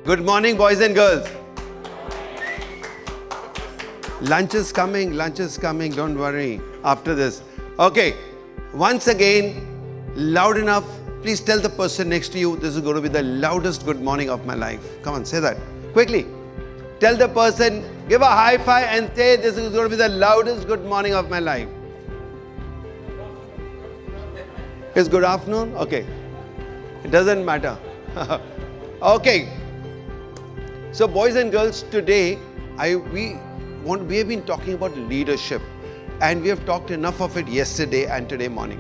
Good morning, boys and girls. Lunch is coming, don't worry, after this. Okay, once again, loud enough, please tell the person next to you, this is going to be the loudest good morning of my life. Come on, say that, quickly. Tell the person, give a high five and say, this is going to be the loudest good morning of my life. It's good afternoon? Okay. It doesn't matter. Okay. So boys and girls, today, we have been talking about leadership, and we have talked enough of it yesterday and today morning.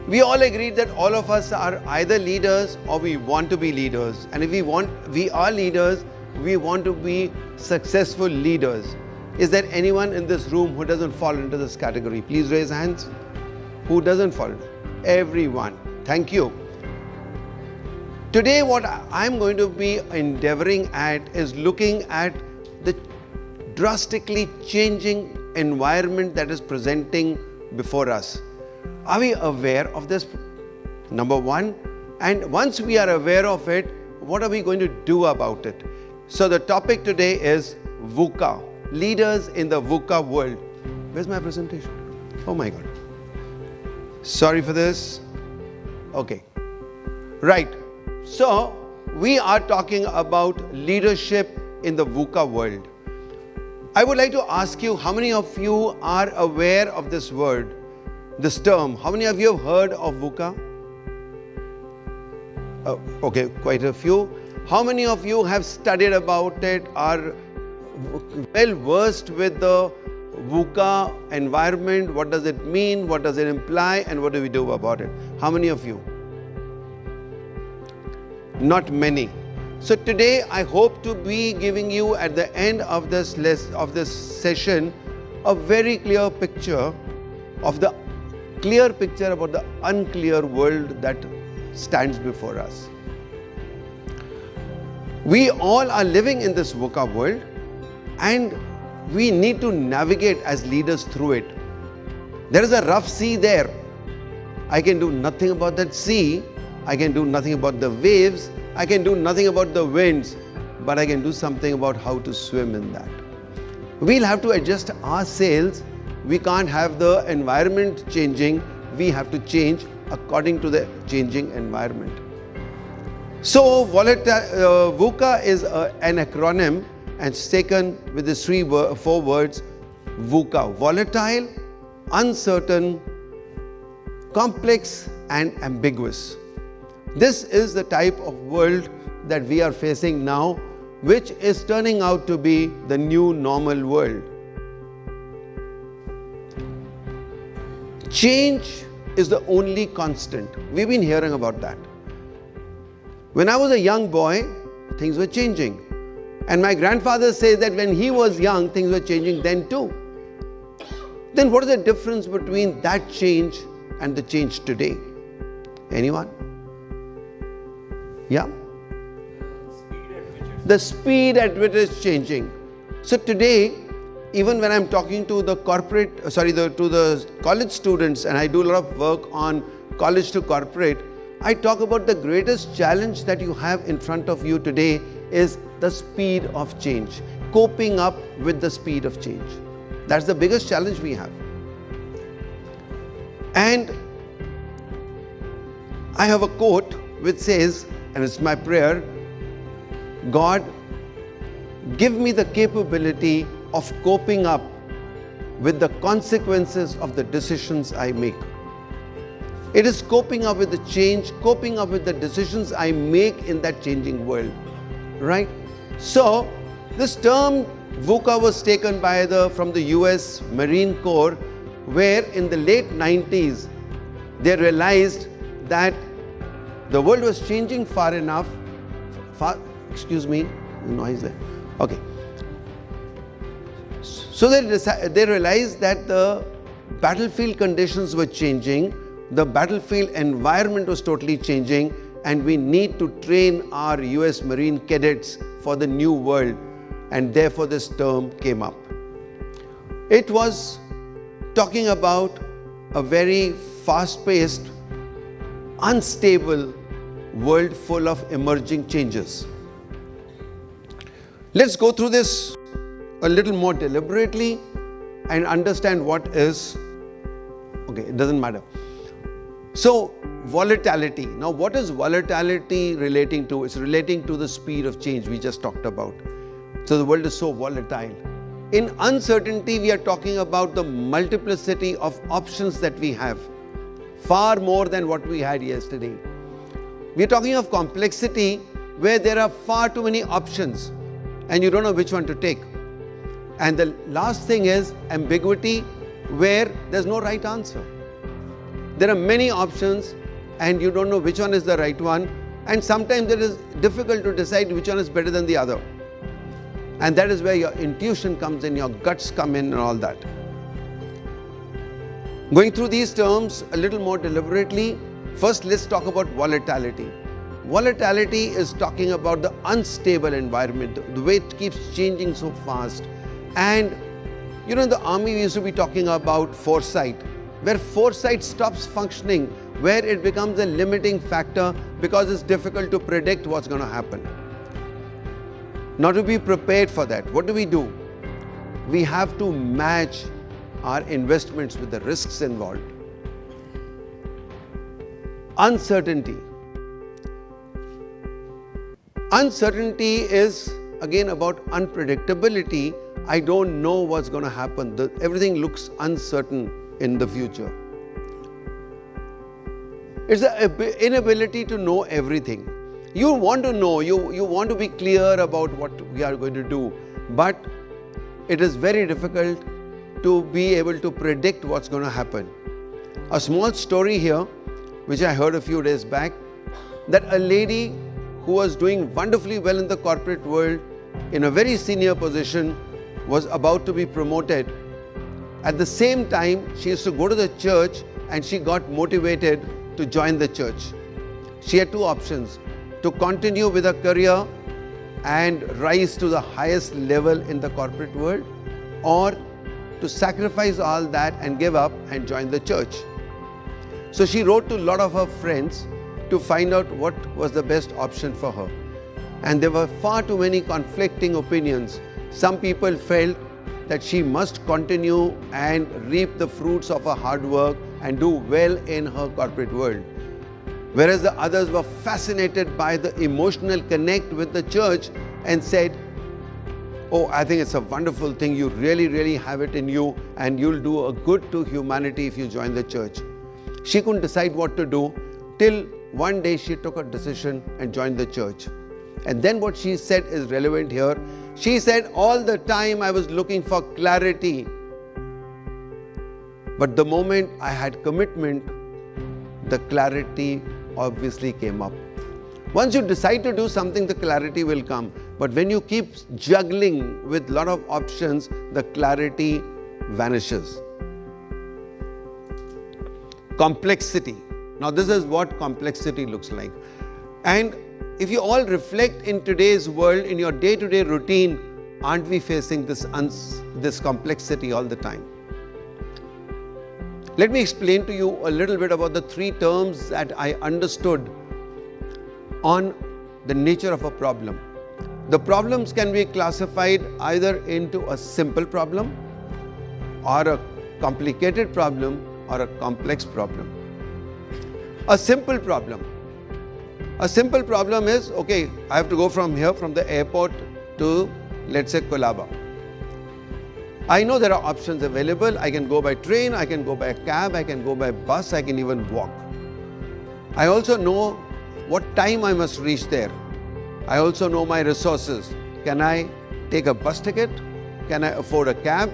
We all agreed that all of us are either leaders or we want to be leaders. And if we are leaders, we want to be successful leaders. Is there anyone in this room who doesn't fall into this category? Please raise hands. Who doesn't fall? Everyone. Thank you. Today what I'm going to be endeavoring at is looking at the drastically changing environment that is presenting before us. Are we aware of this? Number one. And once we are aware of it, what are we going to do about it? So the topic today is Vuca, leaders in the Vuca world. Where's my presentation? Oh my God. Sorry for this. Okay. Right. So we are talking about leadership in the Vuca world. I would like to ask you, how many of you are aware of this word, this term? How many of you have heard of Vuca? Okay, quite a few. How many of you have studied about it, are well versed with the Vuca environment? What does it mean? What does it imply? And what do we do about it? How many of you? Not many. So today I hope to be giving you at the end of this session a very clear picture about the unclear world that stands before us. We all are living in this Vuca world, and we need to navigate as leaders through it. There is a rough sea there. I can do nothing about that sea. I can do nothing about the waves. I can do nothing about the winds, but I can do something about how to swim in that. We'll have to adjust our sails. We can't have the environment changing. We have to change according to the changing environment. So Vuca is an acronym, and it's taken with these four words: Vuca, volatile, uncertain, complex and ambiguous. This is the type of world that we are facing now, which is turning out to be the new normal world. Change is the only constant. We've been hearing about that. When I was a young boy, things were changing. And my grandfather says that when he was young, things were changing then too. Then what is the difference between that change and the change today? Anyone? Yeah? The speed at which it's changing. So today, even when I'm talking to the college students, and I do a lot of work on college to corporate, I talk about the greatest challenge that you have in front of you today is the speed of change, coping up with the speed of change. That's the biggest challenge we have. And I have a quote which says, and it's my prayer, God, give me the capability of coping up with the consequences of the decisions I make. It is coping up with the change, coping up with the decisions I make in that changing world, right? So this term Vuca was taken from the US Marine Corps, where in the late 90s, they realized that the world was changing far enough. Excuse me, noise there. Okay. So they realized that the battlefield conditions were changing, the battlefield environment was totally changing, and we need to train our US Marine cadets for the new world, and therefore this term came up. It was talking about a very fast-paced, unstable world full of emerging changes. Let's go through this a little more deliberately and understand what is, okay, it doesn't matter. So, volatility. Now, what is volatility relating to? It's relating to the speed of change we just talked about. So, the world is so volatile. In uncertainty, we are talking about the multiplicity of options that we have, far more than what we had yesterday. We are talking of complexity where there are far too many options and you don't know which one to take. And the last thing is ambiguity, where there's no right answer. There are many options and you don't know which one is the right one, and sometimes it is difficult to decide which one is better than the other. And that is where your intuition comes in, your guts come in and all that. Going through these terms a little more deliberately, first let's talk about volatility. Volatility is talking about the unstable environment, the way it keeps changing so fast. And you know, in the army we used to be talking about foresight, where foresight stops functioning, where it becomes a limiting factor because it's difficult to predict what's going to happen. Now, to be prepared for that, what do? We have to match our investments with the risks involved. Uncertainty. Uncertainty is again about unpredictability. I don't know what's going to happen. Everything looks uncertain in the future. It's the inability to know everything. You want to know, you want to be clear about what we are going to do, but it is very difficult to be able to predict what's going to happen. A small story here, which I heard a few days back, that a lady who was doing wonderfully well in the corporate world, in a very senior position, was about to be promoted. At the same time, she used to go to the church and she got motivated to join the church. She had two options: to continue with her career and rise to the highest level in the corporate world, or to sacrifice all that and give up and join the church. So she wrote to a lot of her friends to find out what was the best option for her. And there were far too many conflicting opinions. Some people felt that she must continue and reap the fruits of her hard work and do well in her corporate world, whereas the others were fascinated by the emotional connect with the church and said, oh, I think it's a wonderful thing, you really have it in you and you'll do a good to humanity if you join the church. She couldn't decide what to do till one day she took a decision and joined the church. And then what she said is relevant here. She said, all the time I was looking for clarity, but the moment I had commitment, the clarity obviously came up. Once you decide to do something, the clarity will come. But when you keep juggling with a lot of options, the clarity vanishes. Complexity. Now this is what complexity looks like. And if you all reflect in today's world, in your day-to-day routine, aren't we facing this complexity all the time? Let me explain to you a little bit about the three terms that I understood on the nature of a problem. The problems can be classified either into a simple problem, or a complicated problem, or a complex problem. A simple problem. A simple problem is, okay, I have to go from here, from the airport to, let's say, Colaba. I know there are options available. I can go by train, I can go by cab, I can go by bus, I can even walk. I also know what time I must reach there. I also know my resources. Can I take a bus ticket? Can I afford a cab?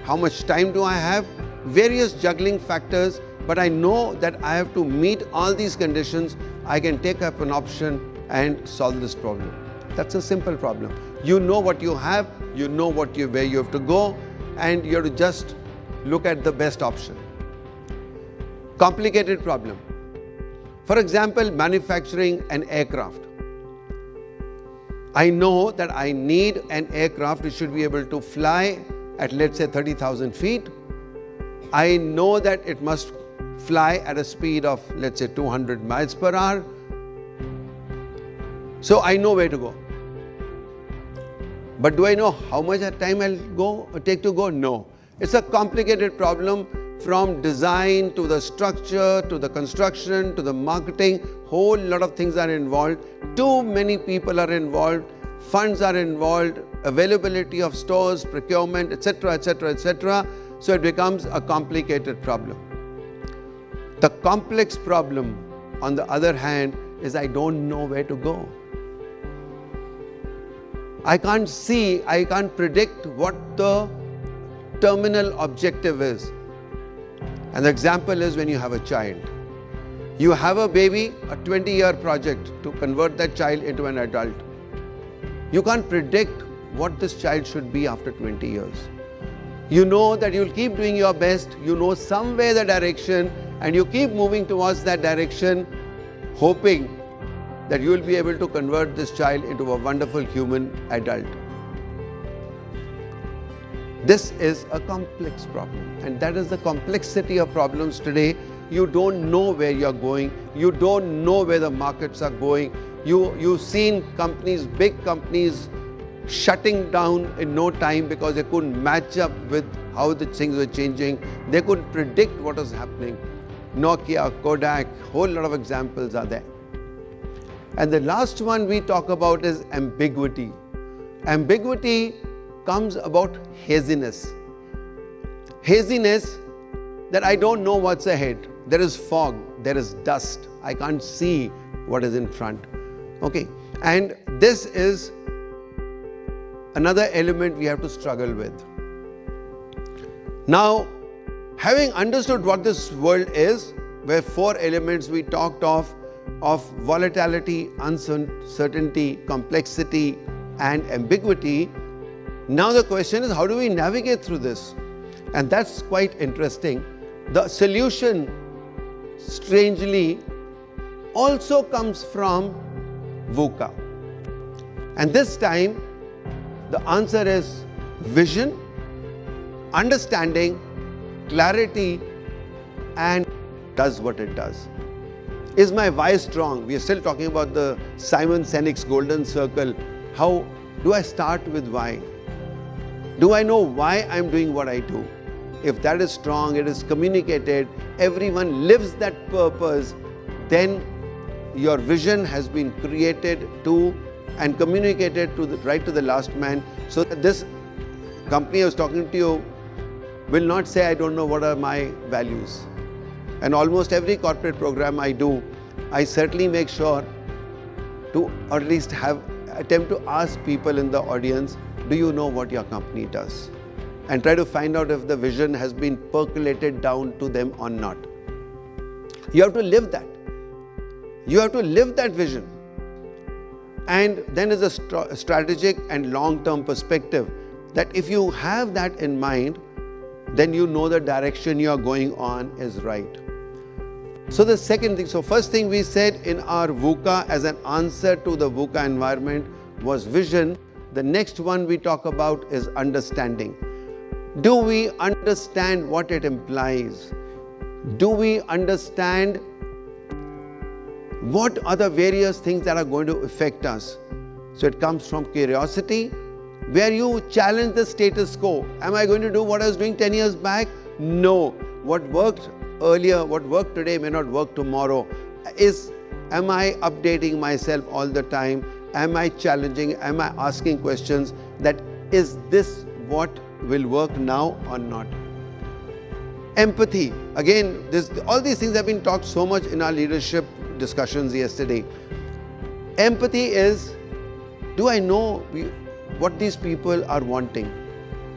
How much time do I have? Various juggling factors, but I know that I have to meet all these conditions. I can take up an option and solve this problem. That's a simple problem. You know what you have, you know where you have to go, and you have to just look at the best option. Complicated problem. For example, manufacturing an aircraft. I know that I need an aircraft which should be able to fly at, let's say, 30,000 feet. I know that it must fly at a speed of, let's say, 200 miles per hour. So I know where to go. But do I know how much time I'll take to go? No. It's a complicated problem, from design to the structure, to the construction, to the marketing. Whole lot of things are involved. Too many people are involved. Funds are involved. Availability of stores, procurement, etc., etc., etc. So it becomes a complicated problem. The complex problem, on the other hand, is I don't know where to go. I can't see, I can't predict what the terminal objective is. And the example is when you have a child. You have a baby, a 20-year project to convert that child into an adult. You can't predict what this child should be after 20 years. You know that you'll keep doing your best, you know somewhere the direction, and you keep moving towards that direction, hoping that you will be able to convert this child into a wonderful human adult. This is a complex problem, and that is the complexity of problems today. You don't know where you're going, you don't know where the markets are going. You've seen companies, big companies, shutting down in no time because they couldn't match up with how the things were changing. They couldn't predict what was happening. Nokia, Kodak, whole lot of examples are there. And the last one we talk about is ambiguity. Ambiguity comes about haziness. Haziness, that I don't know what's ahead. There is fog, there is dust. I can't see what is in front. Okay, and this is another element we have to struggle with. Now, having understood what this world is, where 4 elements we talked of volatility, uncertainty, complexity, and ambiguity, now the question is, how do we navigate through this? And that's quite interesting. The solution, strangely, also comes from Vuca. And this time, the answer is vision, understanding, clarity, and does what it does. Is my why strong? We are still talking about the Simon Sinek's golden circle. How do I start with why? Do I know why I'm doing what I do? If that is strong, it is communicated, everyone lives that purpose, then your vision has been created to and communicated to right to the last man. So that this company I was talking to you will not say, I don't know what are my values. And almost every corporate program I do, I certainly make sure to, or at least attempt to ask people in the audience, do you know what your company does? And try to find out if the vision has been percolated down to them or not. You have to live that. You have to live that vision. And then is a strategic and long-term perspective that if you have that in mind, then you know the direction you are going on is right. So the second thing, so first thing we said in our Vuca as an answer to the Vuca environment was vision. The next one we talk about is understanding. Do we understand what it implies? Do we understand what are the various things that are going to affect us? So it comes from curiosity, where you challenge the status quo. Am I going to do what I was doing 10 years back? No. What worked earlier, what worked today may not work tomorrow. Am I updating myself all the time? Am I challenging? Am I asking questions that is this what will work now or not? Empathy. Again, all these things have been talked so much in our leadership discussions yesterday. Empathy is, do I know what these people are wanting?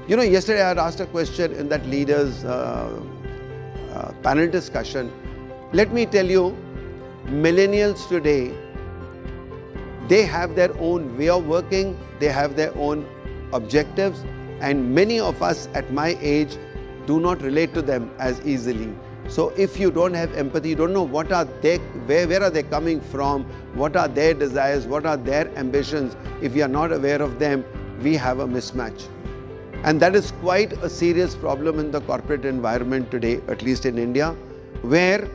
You know, yesterday I had asked a question in that leaders panel discussion. Let me tell you, millennials today, they have their own way of working, they have their own objectives, and many of us at my age do not relate to them as easily. So if you don't have empathy, you don't know what are they, where are they coming from, what are their desires, what are their ambitions. If you are not aware of them, we have a mismatch. And that is quite a serious problem in the corporate environment today, at least in India, where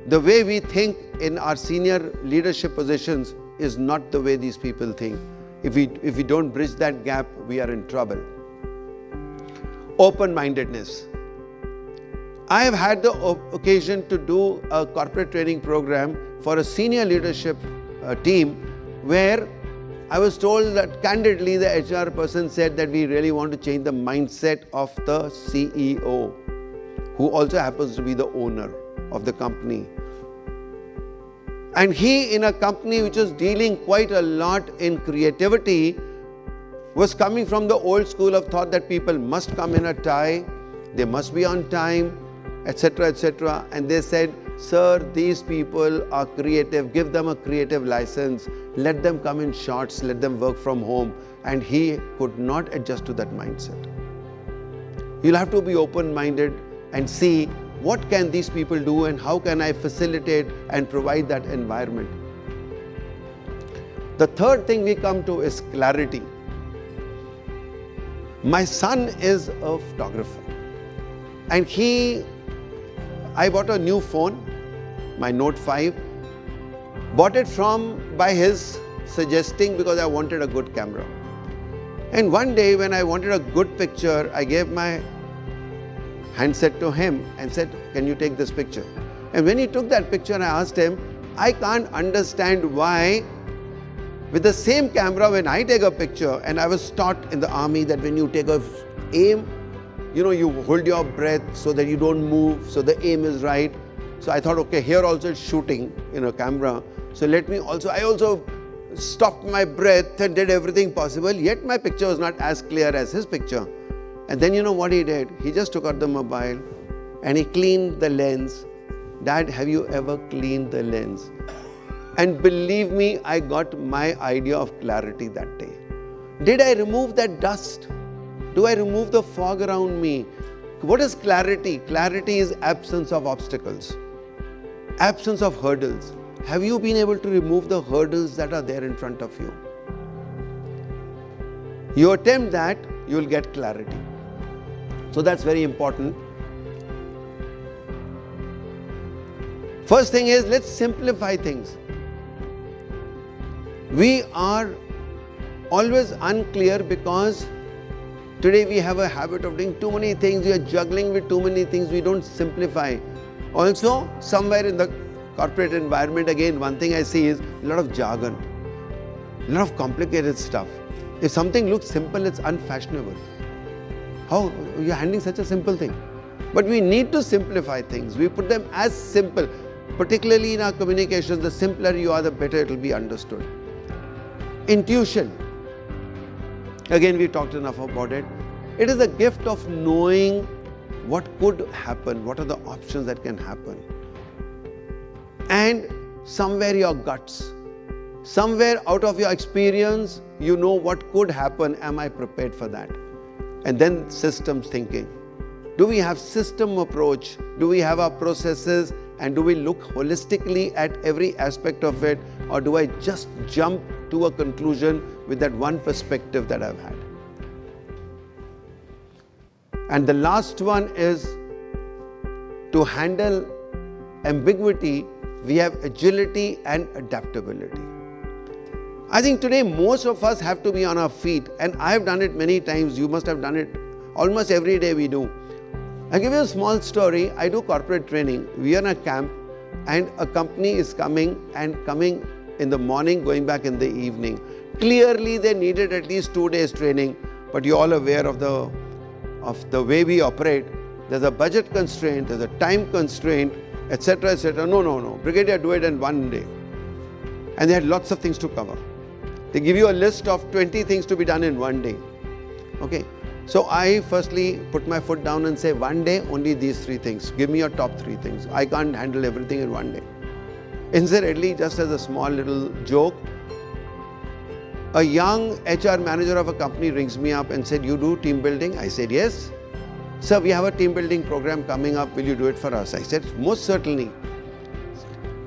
the way we think in our senior leadership positions is not the way these people think. If we don't bridge that gap, we are in trouble. Open-mindedness. I have had the occasion to do a corporate training program for a senior leadership team where I was told that candidly the HR person said that we really want to change the mindset of the CEO, who also happens to be the owner of the company. And he, in a company which was dealing quite a lot in creativity, was coming from the old school of thought that people must come in a tie, they must be on time, etc., etc. And they said, sir, these people are creative, give them a creative license, let them come in shorts, let them work from home. And he could not adjust to that mindset. You'll have to be open-minded and see what can these people do and how can I facilitate and provide that environment. The third thing we come to is clarity. My son is a photographer, and I bought a new phone, my Note 5, bought it by his suggesting because I wanted a good camera. And one day when I wanted a good picture, I gave my handset to him and said, can you take this picture? And when he took that picture, I asked him, I can't understand why with the same camera when I take a picture, and I was taught in the army that when you take a aim, you hold your breath so that you don't move, so the aim is right. So I thought, okay, here also it's shooting in a camera. So I also stopped my breath and did everything possible, yet my picture was not as clear as his picture. And then you know what he did? He just took out the mobile and he cleaned the lens. Dad, have you ever cleaned the lens? And believe me, I got my idea of clarity that day. Did I remove that dust? Do I remove the fog around me? What is clarity? Clarity is absence of obstacles, absence of hurdles. Have you been able to remove the hurdles that are there in front of you? You attempt that, you will get clarity. So that's very important. First thing is, let's simplify things. We are always unclear because today we have a habit of doing too many things. We are juggling with too many things. We don't simplify. Also, somewhere in the corporate environment, again, one thing I see is a lot of jargon, a lot of complicated stuff. If something looks simple, it's unfashionable. How? You're handling such a simple thing. But we need to simplify things. We put them as simple. Particularly in our communications, the simpler you are, the better it will be understood. Intuition. Again, we talked enough about it. It is a gift of knowing what could happen, what are the options that can happen. And somewhere your guts, somewhere out of your experience, you know what could happen. Am I prepared for that? And then systems thinking. Do we have system approach? Do we have our processes? And do we look holistically at every aspect of it? Or do I just jump to a conclusion with that one perspective that I've had? And the last one is to handle ambiguity, we have agility and adaptability. I think today most of us have to be on our feet, and I've done it many times. You must have done it almost every day we do. I'll give you a small story. I do corporate training. We are in a camp and a company is coming in the morning, going back in the evening. Clearly they needed at least 2 days training, but you're all aware of the way we operate. There's a budget constraint, there's a time constraint, etc., etc. No. Brigadier, do it in 1 day. And they had lots of things to cover. They give you a list of 20 things to be done in 1 day. Okay. So I firstly put my foot down and say, 1 day, only these 3 things. Give me your top 3 things. I can't handle everything in 1 day. Incidentally, just as a small little joke, a young HR manager of a company rings me up and said, you do team building? I said, yes. Sir, we have a team building program coming up. Will you do it for us? I said, most certainly.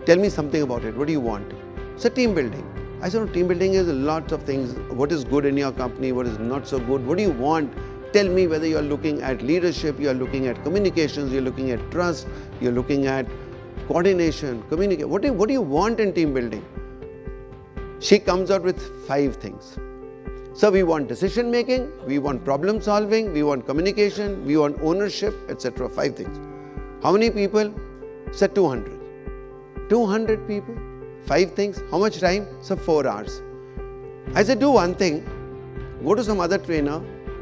Tell me something about it. What do you want? Sir, team building. I said, team building is lots of things. What is good in your company? What is not so good? What do you want? Tell me whether you are looking at leadership, you are looking at communications, you are looking at trust, you are looking at coordination, communicate. What do you want in team building? She comes out with 5 things. So we want decision making, we want problem solving, we want communication, we want ownership, etc. 5 things. How many people? Said 200. 200 people, 5 things. How much time? So 4 hours. I said, do one thing. Go to some other trainer.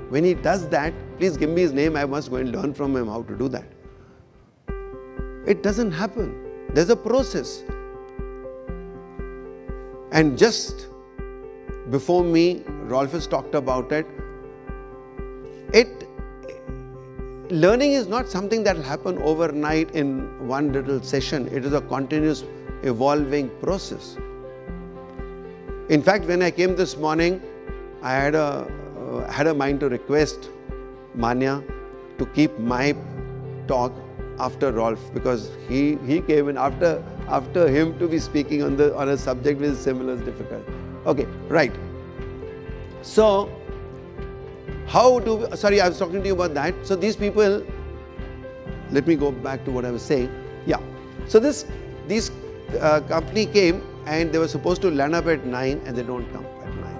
When he does that, please give me his name. I must go and learn from him how to do that. It doesn't happen. There's a process. And just before me, Rolf has talked about it. Learning is not something that will happen overnight in one little session. It is a continuous evolving process. In fact, when I came this morning, I had a mind to request Manya to keep my talk after Rolf, because he came in after him to be speaking on a subject which is similar is difficult. Okay, right. So, I was talking to you about that. So these people, let me go back to what I was saying. Yeah. So this company came and they were supposed to land up at 9 and they don't come at 9.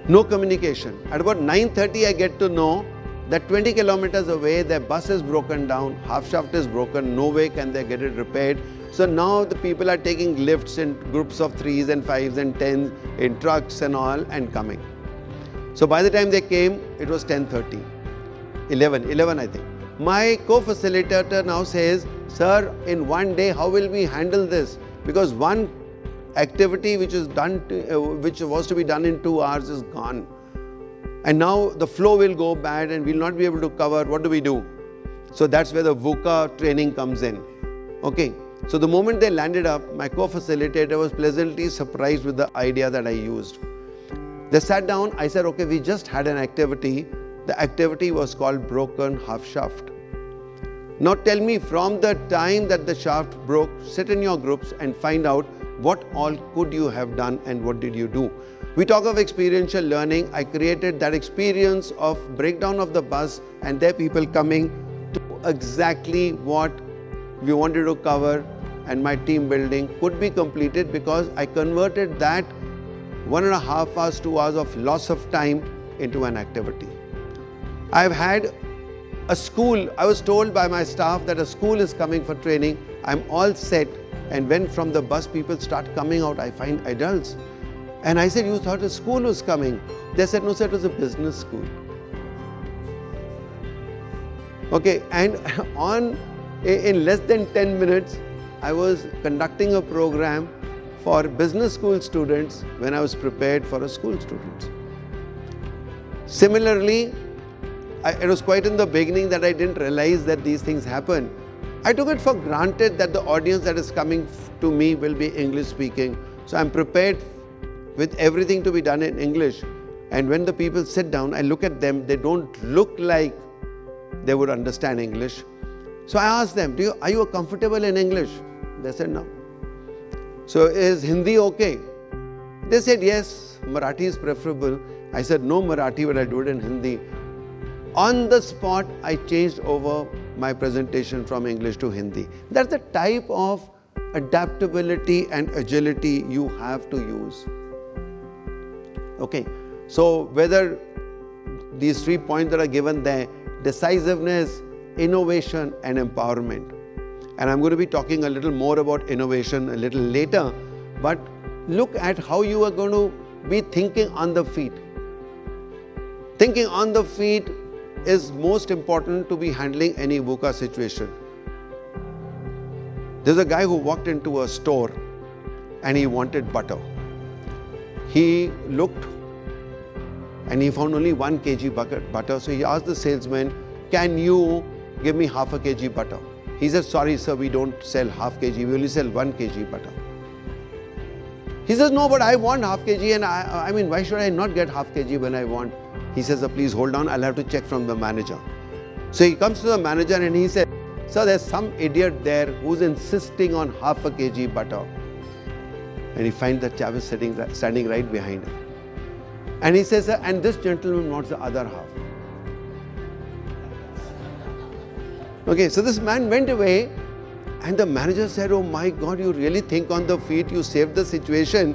No communication. At about 9:30 I get to know that 20 kilometers away their bus is broken down, half shaft is broken, no way can they get it repaired. So now the people are taking lifts in groups of 3s and 5s and 10s in trucks and all and coming. So by the time they came, it was 10:30, 11 I think. My co-facilitator now says, sir, in one day, how will we handle this? Because one activity which was to be done in 2 hours is gone. And now the flow will go bad and we'll not be able to cover. What do we do? So that's where the Vuca training comes in. Okay. So the moment they landed up, my co-facilitator was pleasantly surprised with the idea that I used. They sat down, I said, okay, we just had an activity. The activity was called broken half shaft. Now tell me, from the time that the shaft broke, sit in your groups and find out what all could you have done and what did you do. We talk of experiential learning. I created that experience of breakdown of the bus and their people coming to exactly what we wanted to cover, and my team building could be completed because I converted that 1.5 hours, 2 hours of loss of time into an activity. I've had a school. I was told by my staff that a school is coming for training. I'm all set, and when from the bus people start coming out, I find adults. And I said, you thought a school was coming? They said, no sir, it was a business school. Okay, and in less than 10 minutes, I was conducting a program for business school students when I was prepared for a school students. Similarly, it was quite in the beginning that I didn't realize that these things happen. I took it for granted that the audience that is coming to me will be English speaking. So I'm prepared with everything to be done in English. And when the people sit down, I look at them, they don't look like they would understand English. So I asked them, are you comfortable in English? They said no. So is Hindi okay? They said yes, Marathi is preferable. I said no Marathi, but I'll do it in Hindi. On the spot, I changed over my presentation from English to Hindi. That's the type of adaptability and agility you have to use. Okay, so whether these 3 points that are given there, decisiveness, innovation and empowerment. And I'm going to be talking a little more about innovation a little later, but look at how you are going to be thinking on the feet. Thinking on the feet is most important to be handling any VUCA situation. There's a guy who walked into a store and he wanted butter. He looked and he found only 1 kg butter. So he asked the salesman, can you give me half a kg butter? He said, sorry sir, we don't sell half kg, we only sell 1 kg butter. He says, no, but I want half kg, and I mean, why should I not get half kg when I want? He says, please hold on, I'll have to check from the manager. So he comes to the manager and he said, sir, there's some idiot there who's insisting on half a kg butter. And he finds that chap is standing right behind him. And he says, sir, and this gentleman wants the other half. Okay, so this man went away and the manager said, oh my God, you really think on the feet, you saved the situation.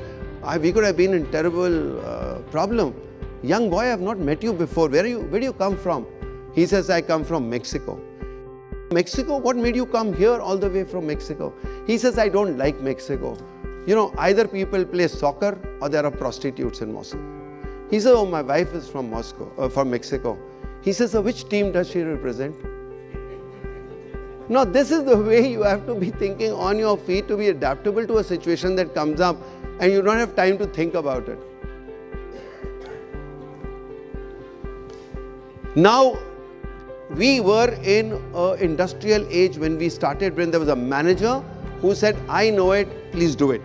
We could have been in terrible problem. Young boy, I have not met you before. Where do you come from? He says, I come from Mexico. Mexico? What made you come here all the way from Mexico? He says, I don't like Mexico. Either people play soccer or there are prostitutes in Moscow. He says, oh, my wife is from Mexico. He says, so which team does she represent? Now, this is the way you have to be thinking on your feet to be adaptable to a situation that comes up and you don't have time to think about it. Now, we were in an industrial age when we started, when there was a manager who said, I know it, please do it.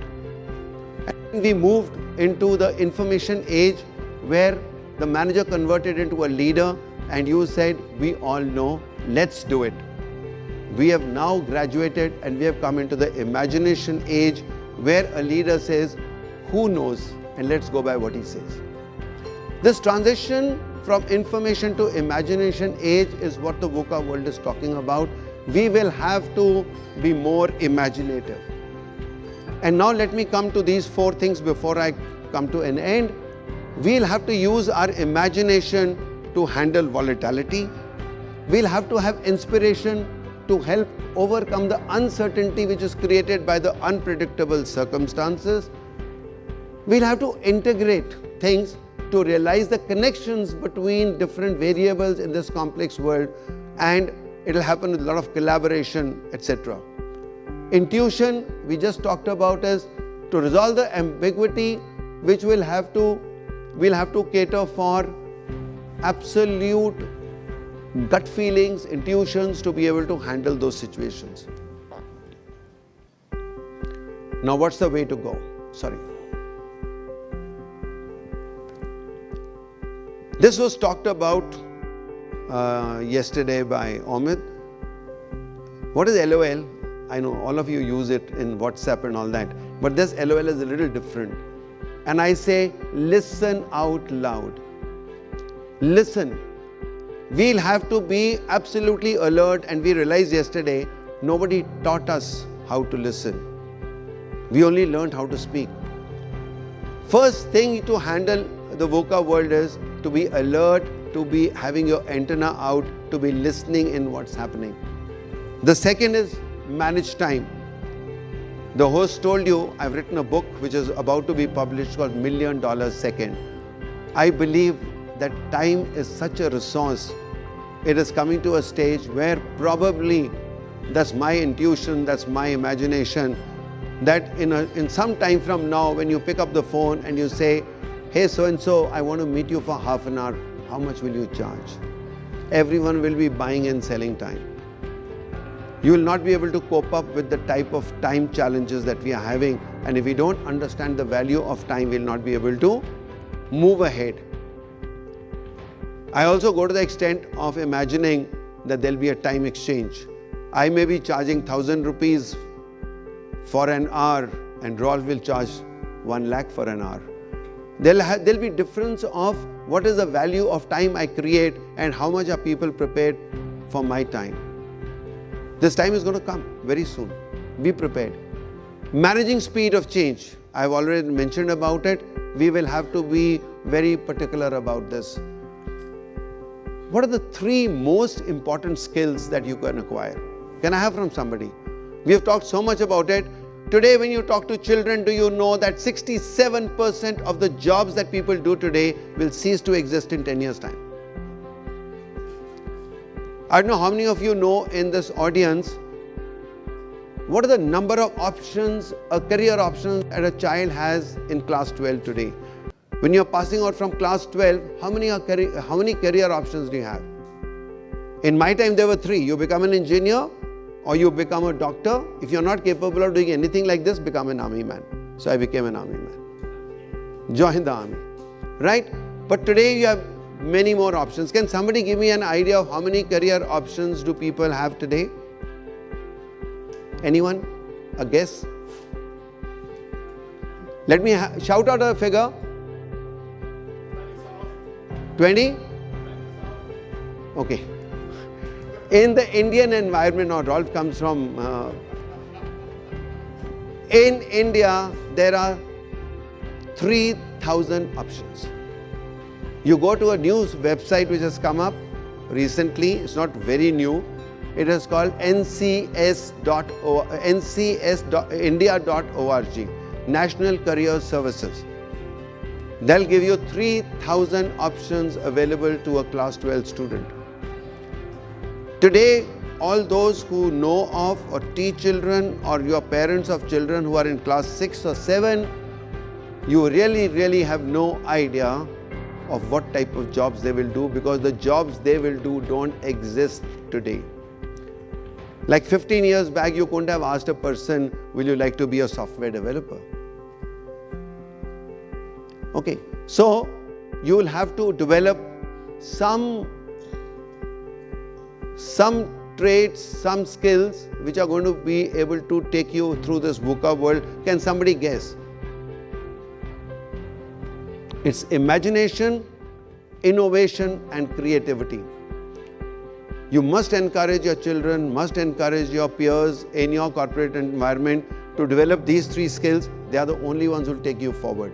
And we moved into the information age where the manager converted into a leader and you said, we all know, let's do it. We have now graduated and we have come into the imagination age where a leader says, who knows, and let's go by what he says. This transition from information to imagination age is what the Vuca world is talking about. We will have to be more imaginative. And now let me come to these 4 things before I come to an end. We'll have to use our imagination to handle volatility. We'll have to have inspiration to help overcome the uncertainty which is created by the unpredictable circumstances. We'll have to integrate things to realize the connections between different variables in this complex world, and it'll happen with a lot of collaboration, etc. Intuition, we just talked about, is to resolve the ambiguity which we'll have to cater for absolute gut feelings, intuitions to be able to handle those situations. Now, what's the way to go? Sorry. This was talked about yesterday by Omid. What is LOL? I know all of you use it in WhatsApp and all that, but this LOL is a little different. And I say, listen out loud. Listen. We'll have to be absolutely alert, and we realized yesterday, nobody taught us how to listen. We only learned how to speak. First thing to handle the Vuca world is to be alert, to be having your antenna out, to be listening in what's happening. The second is manage time. The host told you, I've written a book which is about to be published called $1 Million Second. I believe that time is such a resource. It is coming to a stage where probably, that's my intuition, that's my imagination, that in some time from now, when you pick up the phone and you say, hey, so-and-so, I want to meet you for half an hour, how much will you charge? Everyone will be buying and selling time. You will not be able to cope up with the type of time challenges that we are having, and if we don't understand the value of time, we will not be able to move ahead. I also go to the extent of imagining that there will be a time exchange. I may be charging 1,000 rupees for an hour and Rolf will charge 1 lakh for an hour. There'll be difference of what is the value of time I create and how much are people prepared for my time. This time is going to come very soon. Be prepared. Managing speed of change. I've already mentioned about it. We will have to be very particular about this. What are the 3 most important skills that you can acquire? Can I have from somebody? We have talked so much about it. Today, when you talk to children, do you know that 67% of the jobs that people do today will cease to exist in 10 years' time? I don't know how many of you know in this audience, what are the number of options, career options that a child has in class 12 today? When you're passing out from class 12, how many career options do you have? In my time, there were 3. You become an engineer or you become a doctor. If you're not capable of doing anything like this, become an army man. So I became an army man. Join the army. Right? But today you have many more options. Can somebody give me an idea of how many career options do people have today? Anyone? A guess? Let me shout out a figure. 20? Okay. In the Indian environment, now Rolf comes from, in India, there are 3,000 options. You go to a news website which has come up recently, it's not very new. It is called ncs.india.org, National Career Services. They'll give you 3,000 options available to a class 12 student. Today, all those who know of or teach children, or your parents of children who are in class 6 or 7, you really have no idea of what type of jobs they will do, because the jobs they will do don't exist today. Like 15 years back, you couldn't have asked a person, will you like to be a software developer? Okay, so you will have to develop some traits, some skills which are going to be able to take you through this Vuca world. Can somebody guess? It's imagination, innovation and creativity. You must encourage your children, must encourage your peers in your corporate environment to develop these 3 skills. They are the only ones who will take you forward.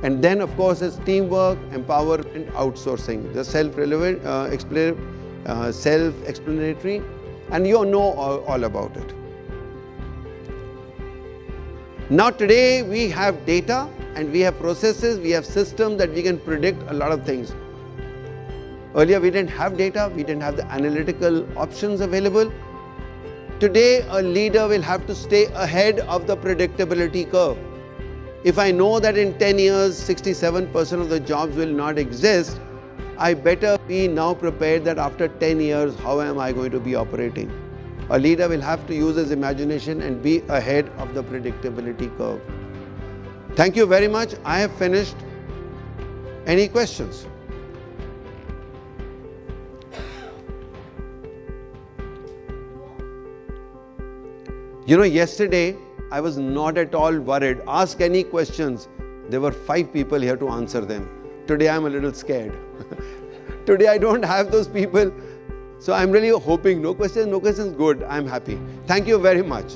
And then of course is teamwork, empowerment, outsourcing. The self-relevant, self-explanatory, and you know all about it. Now today we have data and we have processes, we have systems that we can predict a lot of things. Earlier we didn't have data, we didn't have the analytical options available. Today a leader will have to stay ahead of the predictability curve. If I know that in 10 years 67% of the jobs will not exist, I better be now prepared that after 10 years, how am I going to be operating? A leader will have to use his imagination and be ahead of the predictability curve. Thank you very much. I have finished. Any questions? You know, yesterday I was not at all worried. Ask any questions. There were 5 people here to answer them. Today I'm a little scared. Today I don't have those people. So I'm really hoping no questions, good. I'm happy. Thank you very much.